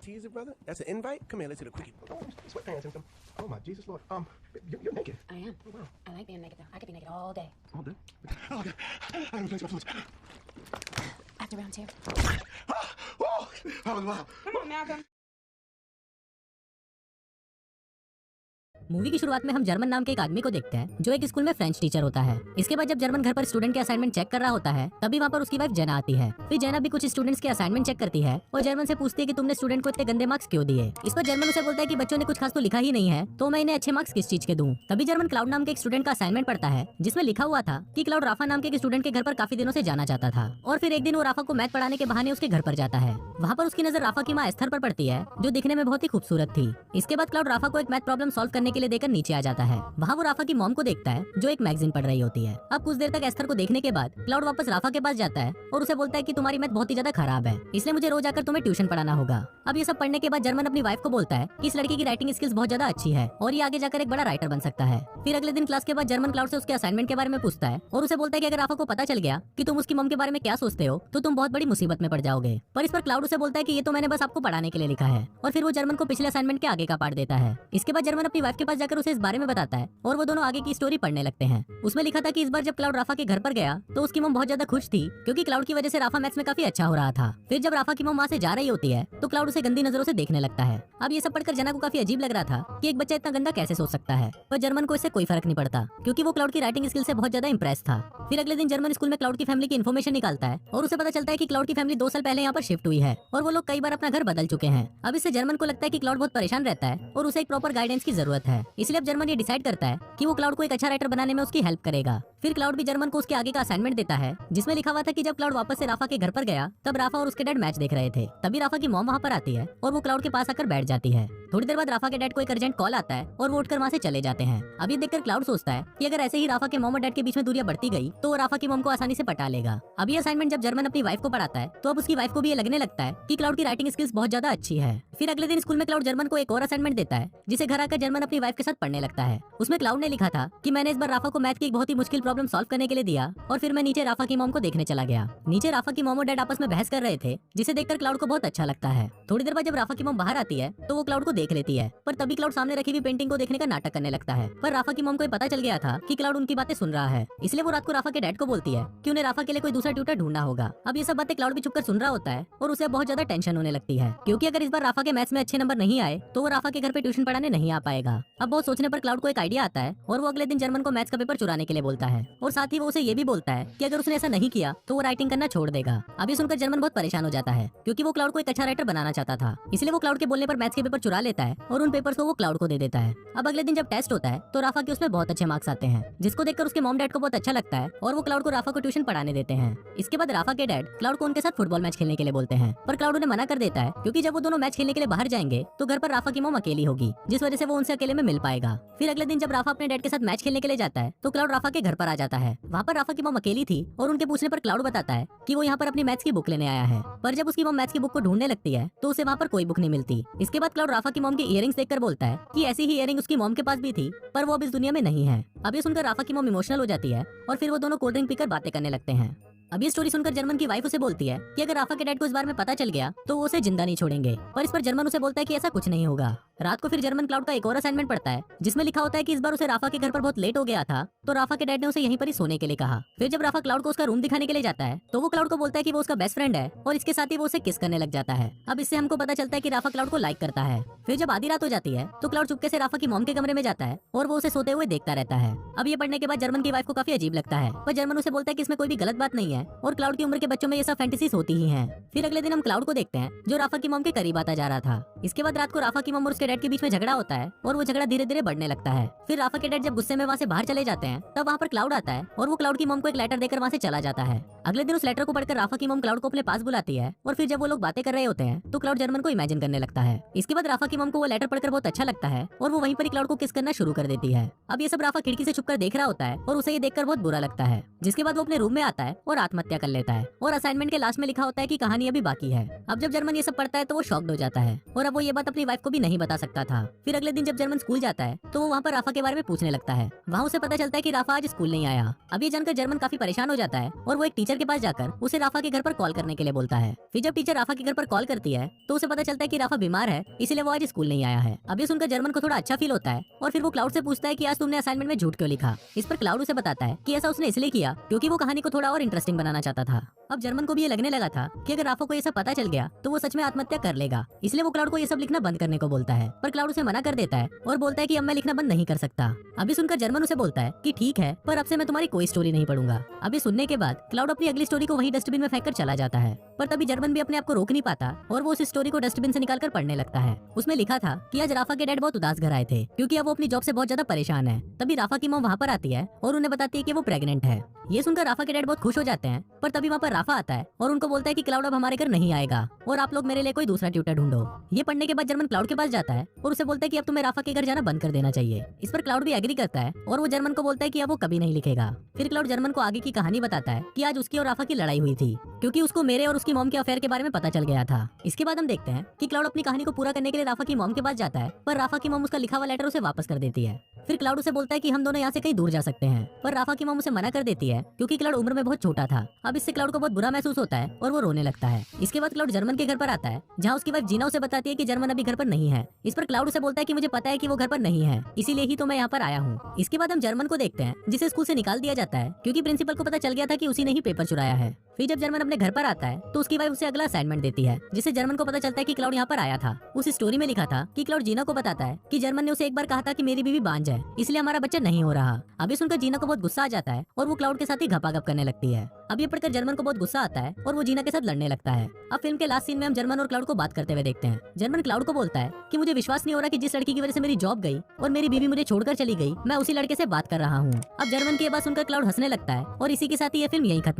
teaser, brother? That's an invite? Come here, let's hit a quickie. Oh, sweatpants and some. Oh my Jesus Lord. You're naked. I am. Oh, wow. I like being naked though. I could be naked all day. All day? Oh, God. I haven't played my foods. After round 2. Oh, that was wild. Come on, Malcolm. Movie की शुरुआत में हम German नाम के एक आदमी को देखते हैं जो एक स्कूल में फ्रेंच टीचर होता है। इसके बाद जब जर्मन घर पर स्टूडेंट के असाइनमेंट चेक कर रहा होता है तभी वहाँ पर उसकी वाइफ जेना आती है। फिर जेना भी कुछ स्टूडेंट्स के असाइनमेंट चेक करती है और जर्मन से पूछती है कि तुमने स्टूडेंट को इतने गंदे मार्क्स क्यों दिए। इस पर जर्मन उसे बोलता है कि बच्चों ने कुछ खास तो लिखा ही नहीं है तो मैं इन्हें अच्छे मार्क्स किस चीज के दूं। तभी जर्मन क्लाउड नाम के एक स्टूडेंट का असाइनमेंट पढ़ता है जिसमें लिखा हुआ था कि क्लाउड राफा नाम के एक स्टूडेंट के घर पर काफी दिनों से जाना चाहता था और फिर एक दिन वो राफा को मैथ पढ़ाने के बहाने उसके घर पर जाता है। वहाँ पर उसकी नजर राफा की माँ एस्थर पर पड़ती है जो दिखने में बहुत ही खूबसूरत थी। इसके बाद क्लाउड राफा को एक मैथ प्रॉब्लम सॉल्व करने के लिए देकर नीचे आ जाता है। वहाँ वो राफा की मॉम को देखता है जो एक मैगजीन पढ़ रही होती है। अब कुछ देर तक एस्थर को देखने के बाद क्लाउड वापस राफा के पास जाता है और उसे बोलता है कि तुम्हारी मैथ बहुत ही ज्यादा खराब है, इसलिए मुझे रोज आकर तुम्हें ट्यूशन पढ़ाना होगा। अब ये सब पढ़ने के बाद जर्मन अपनी वाइफ को बोलता है कि इस लड़की की राइटिंग स्किल्स बहुत ज्यादा अच्छी है और ये आगे जाकर एक बड़ा राइटर बन सकता है। फिर अगले दिन क्लास के बाद जर्मन क्लाउड से उसके असाइनमेंट के बारे में पूछता है और उसे बोलता है कि अगर राफा को पता चल गया कि तुम उसकी मॉम के बारे में क्या सोचते हो तो तुम बहुत बड़ी मुसीबत में पड़ जाओगे। पर इस पर क्लाउड उसे बोलता है कि ये तो मैंने बस आपको पढ़ाने के लिए लिखा है और फिर वो जर्मन को पिछले असाइनमेंट के आगे का पार्ट देता है। इसके बाद जर्मन अपनी वाइफ के पास जाकर उसे इस बारे में बताता है और वो दोनों आगे की स्टोरी पढ़ने लगते हैं। उसमें लिखा था कि इस बार जब क्लाउड राफा के घर पर गया तो उसकी मॉम बहुत ज्यादा खुश थी क्योंकि क्लाउड की वजह से राफा मैथ्स में काफी अच्छा हो रहा था। फिर जब राफा की मॉम वहाँ से जा रही होती है तो क्लाउड उसे गंदी नजरों से देखने लगता है। अब ये सब पढ़कर जना को काफी अजीब लग रहा था कि एक बच्चा इतना गंदा कैसे सोच सकता है, पर जर्मन को इससे कोई फर्क नहीं पड़ता क्योंकि वो क्लाउड की राइटिंग स्किल से बहुत ज्यादा इंप्रेस था। फिर अगले दिन जर्मन स्कूल में क्लाउड की फैमिली की इन्फॉर्मेशन निकालता है और उसे पता चलता है कि क्लाउड की फैमिली 2 साल पहले यहाँ पर शिफ्ट हुई है और वो लोग कई बार अपना घर बदल चुके हैं। अब इससे जर्मन को लगता है कि क्लाउड बहुत परेशान रहता है और उसे एक प्रॉपर गाइडेंस की जरूरत है, इसलिए अब जर्मन ये डिसाइड करता है कि वो क्लाउड को एक अच्छा राइटर बनाने में उसकी हेल्प करेगा। फिर क्लाउड भी जर्मन को उसके आगे का असाइनमेंट देता है जिसमें लिखा हुआ था कि जब क्लाउड वापस से राफा के घर पर गया तब राफा और उसके डैड मैच देख रहे थे। तभी राफा की मॉम वहाँ पर आती है और वो क्लाउड के पास आकर बैठ जाती है। थोड़ी देर बाद राफा के डैड को एक अर्जेंट कॉल आता है और वो उठकर वहाँ से चले जाते हैं। अब ये देखकर क्लाउड सोचता है कि अगर ऐसे ही राफा के मॉम और डैड के बीच में दूरियां बढ़ती गई तो वो राफा की मॉम को आसानी से पटा लेगा। अब ये असाइनमेंट जब जर्मन अपनी वाइफ को पढ़ाता है तो अब उसकी वाइफ को भी ये लगने लगता है कि क्लाउड की राइटिंग स्किल्स बहुत ज्यादा अच्छी है। फिर अगले दिन स्कूल में क्लाउड जर्मन को एक और असाइनमेंट देता है जिसे घर आकर जर्मन अपनी वाइफ के साथ पढ़ने लगता है। उसमें क्लाउड ने लिखा था कि मैंने इस बार राफा को मैथ की एक बहुत ही मुश्किल प्रॉब्लम सॉल्व करने के लिए दिया और फिर मैं नीचे राफा की मॉम को देखने चला गया। नीचे राफा की मॉम और डैड आपस में बहस कर रहे थे जिसे देखकर क्लाउड को बहुत अच्छा लगता है। थोड़ी देर बाद जब राफा की मॉम बाहर आती है तो वो क्लाउड को देख लेती है, पर तभी क्लाउड सामने रखी हुई पेंटिंग को देखने का नाटक करने लगता है। पर राफा की मॉम को पता चल गया था कि क्लाउड उनकी बातें सुन रहा है, इसलिए वो रात को राफा के डैड को बोलती है कि उन्हें राफा के लिए कोई दूसरा ट्यूटर ढूंढना होगा। अब ये सब बातें क्लाउड भी छुपकर सुन रहा होता है और उसे बहुत ज्यादा टेंशन होने लगती है क्योंकि अगर इस बार राफा के मैथ्स में अच्छे नंबर नहीं आए तो वो राफा के घर पे ट्यूशन पढ़ाने नहीं आ पाएगा। अब बहुत सोचने पर क्लाउड को एक आइडिया आता है और वो अगले दिन जर्मन को मैथ्स का पेपर चुराने के लिए बोलता है और साथ ही वो उसे ये भी बोलता है कि अगर उसने ऐसा नहीं किया तो वो राइटिंग करना छोड़ देगा। अब ये सुनकर जर्मन बहुत परेशान हो जाता है क्योंकि वो क्लाउड को एक अच्छा राइटर बनाना चाहता था, इसलिए वो क्लाउड के बोलने पर मैथ्स के पेपर चुरा लेता है और उन पेपर्स को वो क्लाउड को दे देता है। अब अगले दिन जब टेस्ट होता है तो राफा के उसमें बहुत अच्छे मार्क्स आते हैं जिसको देखकर उसके मॉम डैड को बहुत अच्छा लगता है और वो क्लाउड को राफा को ट्यूशन पढ़ाने देते हैं। इसके बाद राफा के डैड क्लाउड को उनके साथ फुटबॉल मैच खेलने के लिए बोलते हैं, पर क्लाउड उन्हें मना कर देता है क्योंकि जब वो दोनों मैच खेलने के लिए बाहर जाएंगे तो घर पर राफा की मॉम अकेली होगी जिस वजह से वो उनसे अकेले में मिल पाएगा। फिर अगले दिन जब राफा अपने डैड के साथ मैच खेलने के लिए जाता है तो क्लाउड राफा के घर पर आ जाता है। वहाँ पर राफा की मॉम अकेली थी और उनके पूछने पर क्लाउड बताता है कि वो यहाँ पर अपनी मैथ्स की बुक लेने आया है, पर जब उसकी मॉम मैथ्स की बुक को ढूंढने लगती है तो उसे वहाँ पर कोई बुक नहीं मिलती। इसके बाद क्लाउड राफा की मॉम की इयरिंग्स देखकर बोलता है कि ऐसी ही इयरिंग उसकी मॉम के पास भी थी पर वो अब इस दुनिया में नहीं है। अब ये सुनकर राफा की मॉम इमोशनल हो जाती है और फिर वो दोनों कोल्ड ड्रिंक पीकर बातें करने लगते हैं। अब ये स्टोरी सुनकर जर्मन की वाइफ उसे बोलती है कि अगर राफा के डैड को इस बारे में पता चल गया तो वो उसे जिंदा नहीं छोड़ेंगे, पर इस पर जर्मन उसे बोलता है कि ऐसा कुछ नहीं होगा। रात को फिर जर्मन क्लाउड का एक और असाइनमेंट पढ़ता है जिसमें लिखा होता है कि इस बार उसे राफा के घर पर बहुत लेट हो गया था तो राफा के डैड ने उसे यहीं पर ही सोने के लिए कहा। फिर जब राफा क्लाउड को उसका रूम दिखाने के लिए जाता है तो वो क्लाउड को बोलता है कि वो उसका बेस्ट फ्रेंड है और इसके साथ ही वो उसे किस करने लग जाता है। अब इससे हमको पता चलता है कि राफा क्लाउड को लाइक करता है। फिर जब आधी रात हो जाती है तो क्लाउड चुपके से राफा की मॉम के कमरे में जाता है और वो उसे सोते हुए देखता रहता है। अब ये पढ़ने के बाद जर्मन की वाइफ को काफी अजीब लगता है, पर जर्मन उसे बोलता है कि इसमें कोई भी गलत बात नहीं है और क्लाउड की उम्र के बच्चों में ये सब फैंटेसीज होती ही हैं। फिर अगले दिन हम क्लाउड को देखते हैं जो राफा की मॉम के करीब आता जा रहा था। इसके बाद रात को राफा की मॉम और उसके डैड के बीच में झगड़ा होता है और वो झगड़ा धीरे धीरे बढ़ने लगता है। फिर राफा के डैड जब गुस्से में वहाँ से बाहर चले जाते हैं तब वहाँ पर क्लाउड आता है और वो क्लाउड की मॉम को एक लेटर देकर वहाँ से चला जाता है। अगले दिन उस लेटर को पढ़कर राफा की मॉम क्लाउड को अपने पास बुलाती है और फिर जब वो लोग बातें कर रहे होते हैं तो क्लाउड जर्मन को इमेजिन करने लगता है। इसके बाद राफा की मॉम को वो लेटर पढ़कर बहुत अच्छा लगता है और वो वहीं पर क्लाउड को किस करना शुरू कर देती है। अब ये सब राफा खिड़की से छुपकर देख रहा होता है और उसे ये देखकर बहुत बुरा लगता है, जिसके बाद वो अपने रूम में आता है और आत्महत्या कर लेता है और असाइनमेंट के लास्ट में लिखा होता है कि कहानी अभी बाकी है। अब जब जर्मन ये सब पढ़ता है तो वो शॉक्ड हो जाता है और अब वो ये बात अपनी वाइफ को भी नहीं बता बता सकता था। फिर अगले दिन जब जर्मन स्कूल जाता है तो वो वहाँ पर राफा के बारे में पूछने लगता है। वहाँ उसे पता चलता है कि राफा आज स्कूल नहीं आया। अब ये जानकर जर्मन काफी परेशान हो जाता है और वो एक टीचर के पास जाकर उसे राफा के घर पर कॉल करने के लिए बोलता है। फिर जब टीचर राफा के घर पर कॉल करती है तो उसे पता चलता है कि राफा बीमार है, इसलिए वो आज स्कूल नहीं आया है। अब ये सुनकर जर्मन को थोड़ा अच्छा फील होता है और फिर वो क्लाउड से पूछता है कि आज तुमने असाइनमेंट में झूठ क्यों लिखा। इस पर क्लाउड उसे बताता है कि ऐसा उसने इसलिए किया क्योंकि वो कहानी को थोड़ा और इंटरेस्टिंग बनाना चाहता था। अब जर्मन को भी ये लगने लगा था कि अगर राफा को ये सब पता चल गया तो वो सच में आत्महत्या कर लेगा, इसलिए वो क्लाउड को ये सब लिखना बंद करने को बोलता है। पर क्लाउड उसे मना कर देता है और बोलता है कि अब मैं लिखना बंद नहीं कर सकता। अभी सुनकर जर्मन उसे बोलता है कि ठीक है, पर अब से मैं तुम्हारी कोई स्टोरी नहीं पढ़ूंगा। अभी सुनने के बाद क्लाउड अपनी अगली स्टोरी को वही डस्टबिन में फेंक कर चला जाता है। पर तभी जर्मन भी अपने आप को रोक नहीं पाता और वो उस स्टोरी को डस्टबिन से निकाल कर पढ़ने लगता है। उसमें लिखा था कि आज राफा के डैड बहुत उदास घर आए थे क्योंकि अब वो अपनी जॉब से बहुत ज्यादा परेशान है। तभी राफा की मॉम वहाँ पर आती है और उन्हें बताती है कि वो प्रेग्नेंट है। ये सुनकर राफा के डैड बहुत खुश हो जाते हैं, पर तभी वहाँ पर राफा आता है और उनको बोलता है कि क्लाउड अब हमारे घर नहीं आएगा और आप लोग मेरे लिए कोई दूसरा ट्यूटर ढूंढो। ये पढ़ने के बाद जर्मन क्लाउड के पास जाता है और उसे बोलता है कि अब तुम्हें राफा के घर जाना बंद कर देना चाहिए। इस पर क्लाउड भी एग्री करता है और वो जर्मन को बोलता है कि अब वो कभी नहीं लिखेगा। फिर क्लाउड जर्मन को आगे की कहानी बताता है कि आज उसकी और राफा की लड़ाई हुई थी क्योंकि उसको मेरे और उसकी मॉम के अफेयर के बारे में पता चल गया था। इसके बाद हम देखते हैं कि क्लाउड अपनी कहानी को पूरा करने के लिए राफा की मॉम के पास जाता है, पर राफा की मॉम उसका लिखा हुआ लेटर उसे वापस कर देती है। फिर क्लाउड उसे बोलता है कि हम दोनों यहाँ से कहीं दूर जा सकते हैं, पर राफा की मॉम उसे मना कर देती है क्योंकि क्लाउड उम्र में बहुत छोटा था। अब इससे क्लाउड को बहुत बुरा महसूस होता है और वो रोने लगता है। इसके बाद क्लाउड जर्मन के घर पर आता है जहाँ उसकी वाइफ जीना उसे बताती है कि जर्मन अभी घर पर नहीं है। इस पर क्लाउड उसे बोलता है कि मुझे पता है कि वो घर पर नहीं है, इसीलिए ही तो मैं यहाँ पर आया हूँ। इसके बाद हम जर्मन को देखते हैं जिसे स्कूल से निकाल दिया जाता है क्योंकि प्रिंसिपल को पता चल गया था कि उसी ने ही पेपर चुराया है। फिर जब जर्मन अपने घर पर आता है तो उसकी वाइफ उसे अगला असाइनमेंट देती है जिससे जर्मन को पता चलता है कि क्लाउड यहाँ पर आया था। उस स्टोरी में लिखा था कि क्लाउड जीना को बताता है कि जर्मन ने उसे एक बार कहा था कि मेरी बीवी बांझ है, इसलिए हमारा बच्चा नहीं हो रहा। अभी सुनकर जीना को बहुत गुस्सा आ जाता है और वो क्लाउड के साथ ही घपाघप करने लगती है। अब ये पढ़कर जर्मन को बहुत गुस्सा आता है और वो जीना के साथ लड़ने लगता है। अब फिल्म के लास्ट सीन में हम जर्मन और क्लाउड को बात करते हुए देखते हैं। जर्मन क्लाउड को बोलता है कि मुझे विश्वास नहीं हो रहा कि जिस लड़की की वजह से मेरी जॉब गई और मेरी बीवी मुझे छोड़कर चली गई, मैं उसी लड़के से बात कर रहा हूँ। अब जर्मन की ये बात सुनकर क्लाउड हंसने लगता है और इसी के साथ ही ये फिल्म यहीं खत्म